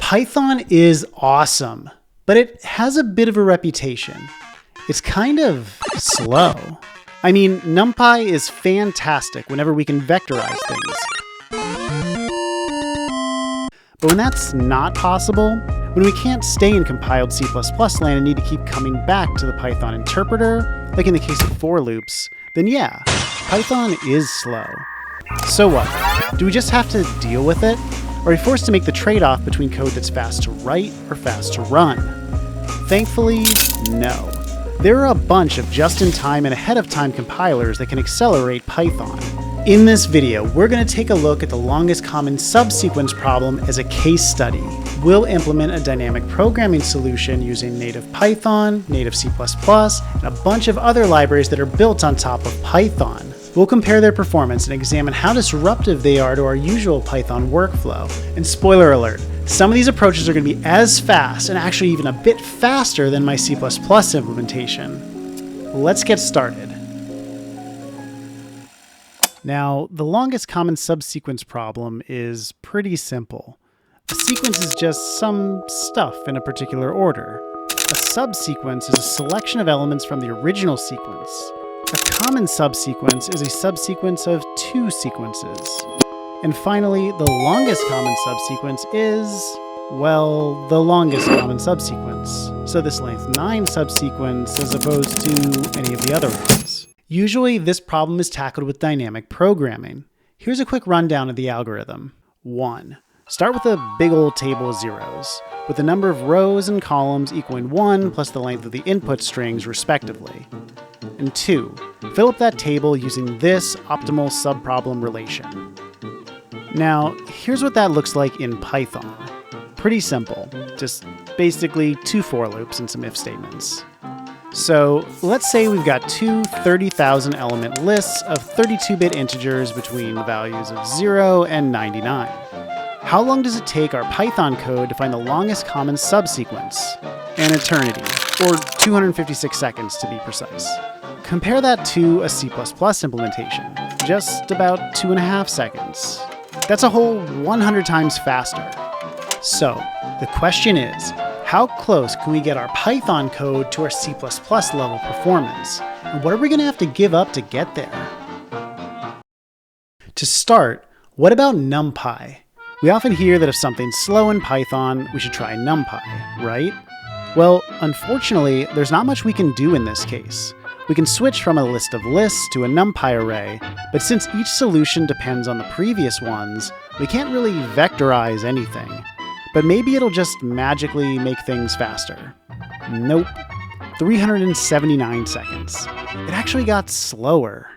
Python is awesome, but it has a bit of a reputation. It's kind of slow. I mean, numpy is fantastic whenever we can vectorize things. But when that's not possible, when we can't stay in compiled C++ land and need to keep coming back to the Python interpreter, like in the case of for loops, then yeah, Python is slow. So what? Do we just have to deal with it? Or are we forced to make the trade-off between code that's fast to write or fast to run? Thankfully, no. There are a bunch of just-in-time and ahead-of-time compilers that can accelerate Python. In this video, we're going to take a look at the longest common subsequence problem as a case study. We'll implement a dynamic programming solution using native Python, native C++, and a bunch of other libraries that are built on top of Python. We'll compare their performance and examine how disruptive they are to our usual Python workflow. And spoiler alert, some of these approaches are going to be as fast and actually even a bit faster than my C++ implementation. Let's get started. Now, the longest common subsequence problem is pretty simple. A sequence is just some stuff in a particular order. A subsequence is a selection of elements from the original sequence. A common subsequence is a subsequence of two sequences. And finally, the longest common subsequence is, well, the longest common subsequence. So this length 9 subsequence as opposed to any of the other ones. Usually, this problem is tackled with dynamic programming. Here's a quick rundown of the algorithm. 1. Start with a big old table of zeros, with the number of rows and columns equaling 1 plus the length of the input strings, respectively. And 2. Fill up that table using this optimal subproblem relation. Now, here's what that looks like in Python. Pretty simple, just basically 2 for loops and some if statements. So let's say we've got two 30,000 element lists of 32-bit integers between the values of 0 and 99. How long does it take our Python code to find the longest common subsequence? An eternity, or 256 seconds to be precise. Compare that to a C++ implementation, just about 2.5 seconds. That's a whole 100 times faster. So the question is, how close can we get our Python code to our C++ level performance? And what are we going to have to give up to get there? To start, what about numpy? We often hear that if something's slow in Python, we should try numpy, right? Well, unfortunately, there's not much we can do in this case. We can switch from a list of lists to a numpy array, but since each solution depends on the previous ones, we can't really vectorize anything. But maybe it'll just magically make things faster. Nope. 379 seconds. It actually got slower.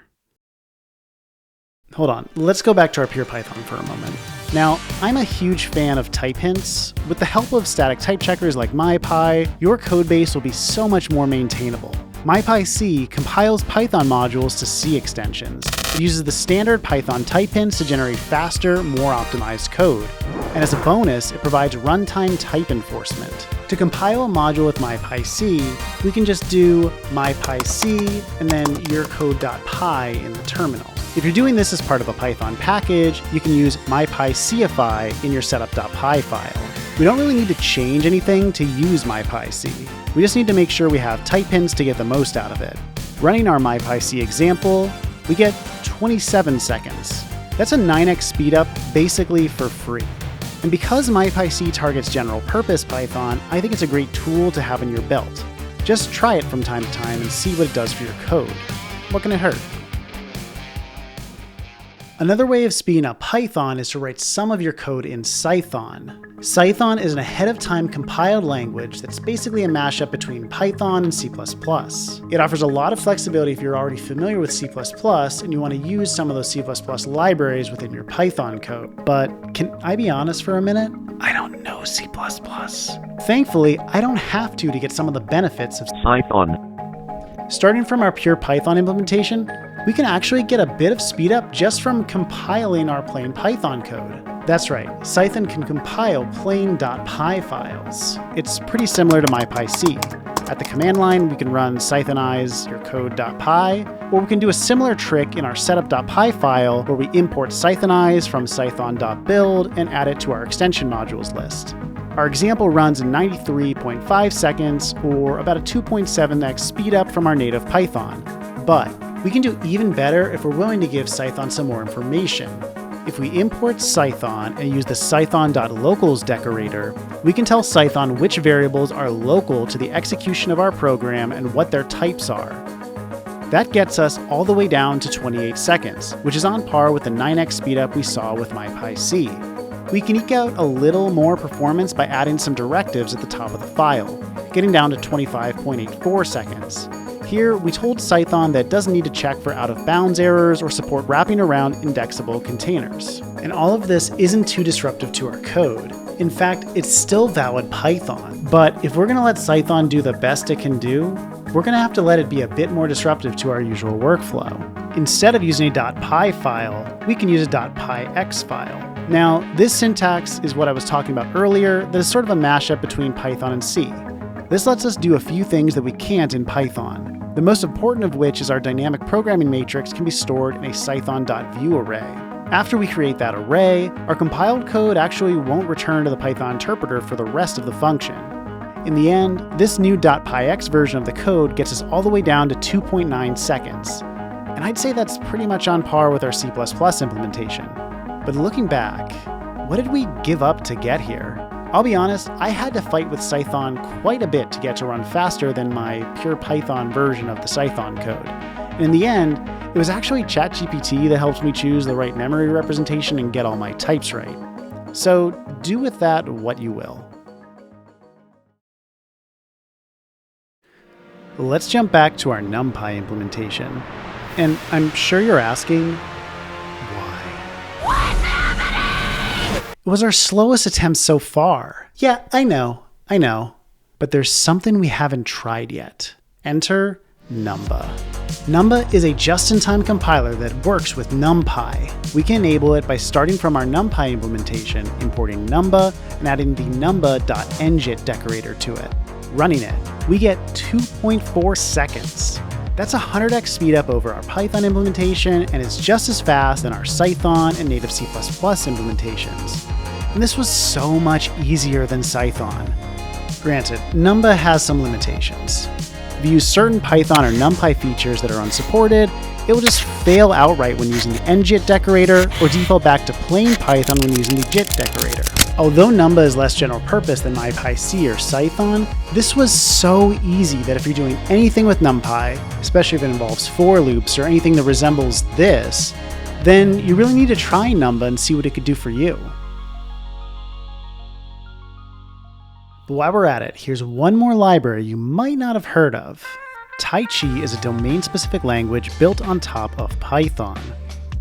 Hold on, let's go back to our pure Python for a moment. Now, I'm a huge fan of type hints. With the help of static type checkers like mypy, your codebase will be so much more maintainable. mypyc compiles Python modules to C extensions. It uses the standard Python type hints to generate faster, more optimized code. And as a bonus, it provides runtime type enforcement. To compile a module with mypyc, we can just do mypyc and then yourcode.py in the terminal. If you're doing this as part of a Python package, you can use mypycify in your setup.py file. We don't really need to change anything to use mypyc. We just need to make sure we have type hints to get the most out of it. Running our mypyc example, we get 27 seconds. That's a 9x speedup basically for free. And because mypyc targets general purpose Python, I think it's a great tool to have in your belt. Just try it from time to time and see what it does for your code. What can it hurt? Another way of speeding up Python is to write some of your code in Cython. Cython is an ahead-of-time compiled language that's basically a mashup between Python and C++. It offers a lot of flexibility if you're already familiar with C++ and you want to use some of those C++ libraries within your Python code. But can I be honest for a minute? I don't know C++. Thankfully, I don't have to get some of the benefits of Cython. Starting from our pure Python implementation, we can actually get a bit of speed up just from compiling our plain Python code. That's right, Cython can compile plain.py files. It's pretty similar to mypyc. At the command line, we can run cythonize your code.py, or we can do a similar trick in our setup.py file where we import cythonize from cython.build and add it to our extension modules list. Our example runs in 93.5 seconds, or about a 2.7x speed up from our native Python. But we can do even better if we're willing to give Cython some more information. If we import Cython and use the cython.locals decorator, we can tell Cython which variables are local to the execution of our program and what their types are. That gets us all the way down to 28 seconds, which is on par with the 9x speedup we saw with mypyc. We can eke out a little more performance by adding some directives at the top of the file, getting down to 25.84 seconds. Here, we told Cython that it doesn't need to check for out-of-bounds errors or support wrapping around indexable containers. And all of this isn't too disruptive to our code. In fact, it's still valid Python. But if we're going to let Cython do the best it can do, we're going to have to let it be a bit more disruptive to our usual workflow. Instead of using a .py file, we can use a .pyx file. Now, this syntax is what I was talking about earlier that is sort of a mashup between Python and C. This lets us do a few things that we can't in Python. The most important of which is our dynamic programming matrix can be stored in a Cython.view array. After we create that array, our compiled code actually won't return to the Python interpreter for the rest of the function. In the end, this new .pyx version of the code gets us all the way down to 2.9 seconds. And I'd say that's pretty much on par with our C++ implementation. But looking back, what did we give up to get here? I'll be honest, I had to fight with Cython quite a bit to get to run faster than my pure Python version of the Cython code. And in the end, it was actually ChatGPT that helped me choose the right memory representation and get all my types right. So do with that what you will. Let's jump back to our numpy implementation. And I'm sure you're asking, it was our slowest attempt so far. Yeah, I know. But there's something we haven't tried yet. Enter numba. Numba is a just-in-time compiler that works with numpy. We can enable it by starting from our numpy implementation, importing numba, and adding the numba.ngit decorator to it. Running it, we get 2.4 seconds. That's a 100x speedup over our Python implementation, and it's just as fast than our Cython and native C++ implementations. And this was so much easier than Cython. Granted, numba has some limitations. If you use certain Python or NumPy features that are unsupported, it will just fail outright when using the ngit decorator, or default back to plain Python when using the jit decorator. Although numba is less general purpose than mypyc or Cython, this was so easy that if you're doing anything with numpy, especially if it involves for loops or anything that resembles this, then you really need to try numba and see what it could do for you. But while we're at it, here's one more library you might not have heard of. Taichi is a domain-specific language built on top of Python.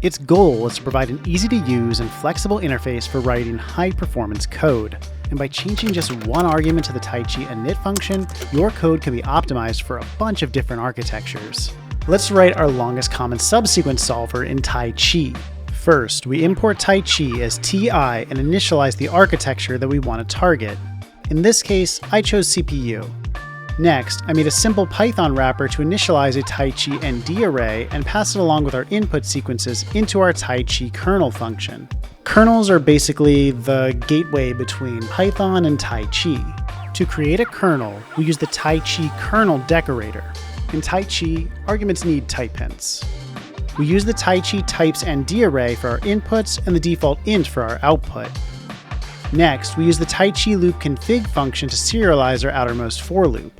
Its goal is to provide an easy-to-use and flexible interface for writing high-performance code. And by changing just one argument to the taichi init function, your code can be optimized for a bunch of different architectures. Let's write our longest common subsequence solver in taichi. First, we import taichi as ti and initialize the architecture that we want to target. In this case, I chose CPU. Next, I made a simple Python wrapper to initialize a taichi nd array and pass it along with our input sequences into our taichi kernel function. Kernels are basically the gateway between Python and taichi. To create a kernel, we use the taichi kernel decorator. In taichi, arguments need type hints. We use the taichi types nd array for our inputs and the default int for our output. Next, we use the taichi loop config function to serialize our outermost for loop.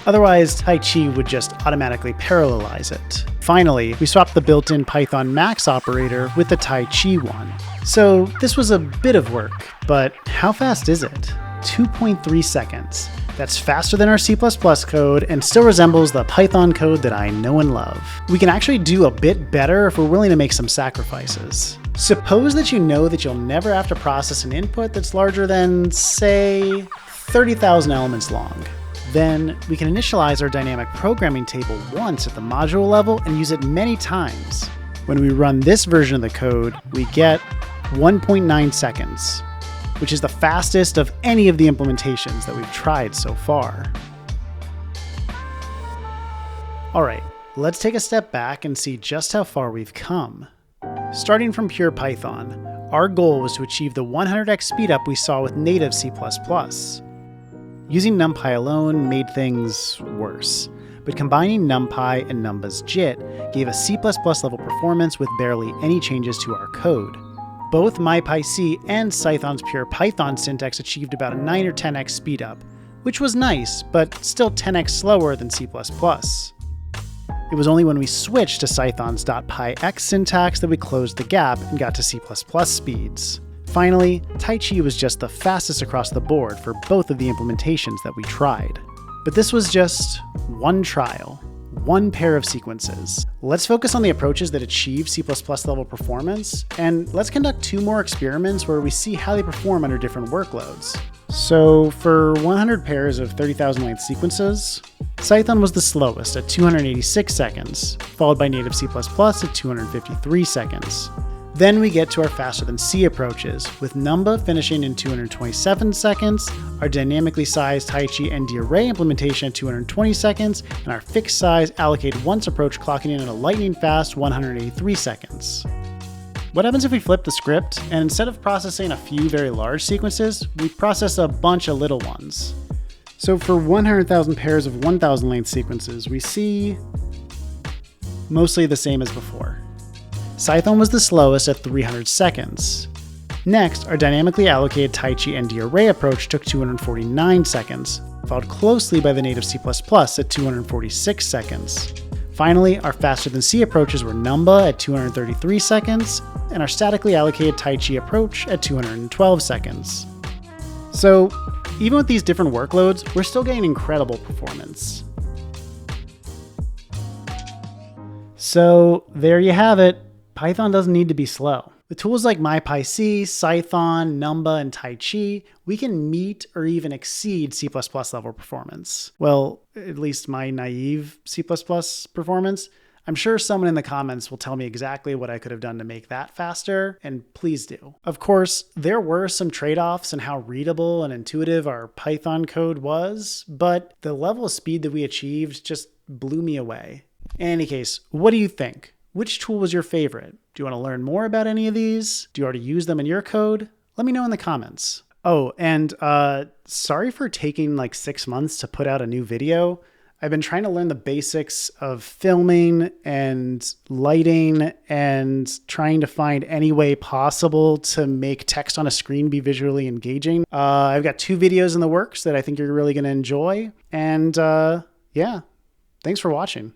Otherwise, taichi would just automatically parallelize it. Finally, we swapped the built-in Python max operator with the taichi one. So this was a bit of work, but how fast is it? 2.3 seconds. That's faster than our C++ code and still resembles the Python code that I know and love. We can actually do a bit better if we're willing to make some sacrifices. Suppose that you know that you'll never have to process an input that's larger than, say, 30,000 elements long. Then we can initialize our dynamic programming table once at the module level and use it many times. When we run this version of the code, we get 1.9 seconds, which is the fastest of any of the implementations that we've tried so far. All right, let's take a step back and see just how far we've come. Starting from pure Python, our goal was to achieve the 100x speedup we saw with native C++. Using numpy alone made things worse, but combining numpy and numba's JIT gave us C++ level performance with barely any changes to our code. Both mypyc and Cython's pure Python syntax achieved about a 9 or 10x speedup, which was nice, but still 10x slower than C++. It was only when we switched to Cython's .pyx syntax that we closed the gap and got to C++ speeds. Finally, taichi was just the fastest across the board for both of the implementations that we tried. But this was just one trial, one pair of sequences. Let's focus on the approaches that achieve C++ level performance, and let's conduct 2 more experiments where we see how they perform under different workloads. So for 100 pairs of 30,000 length sequences, Cython was the slowest at 286 seconds, followed by native C++ at 253 seconds. Then we get to our faster than C approaches, with numba finishing in 227 seconds, our dynamically sized taichi ND array implementation at 220 seconds, and our fixed size allocate once approach clocking in at a lightning fast 183 seconds. What happens if we flip the script, and instead of processing a few very large sequences, we process a bunch of little ones? So for 100,000 pairs of 1,000 length sequences, we see mostly the same as before. Cython was the slowest at 300 seconds. Next, our dynamically allocated taichi ND array approach took 249 seconds, followed closely by the native C++ at 246 seconds. Finally, our faster than C approaches were numba at 233 seconds, and our statically allocated taichi approach at 212 seconds. So, even with these different workloads, we're still getting incredible performance. So, there you have it. Python doesn't need to be slow. With tools like mypyc, Cython, numba, and taichi, we can meet or even exceed C++ level performance. Well, at least my naive C++ performance. I'm sure someone in the comments will tell me exactly what I could have done to make that faster, and please do. Of course, there were some trade-offs in how readable and intuitive our Python code was, but the level of speed that we achieved just blew me away. In any case, what do you think? Which tool was your favorite? Do you want to learn more about any of these? Do you already use them in your code? Let me know in the comments. Oh, and sorry for taking like 6 months to put out a new video. I've been trying to learn the basics of filming and lighting and trying to find any way possible to make text on a screen be visually engaging. I've got 2 videos in the works that I think you're really going to enjoy. And yeah, thanks for watching.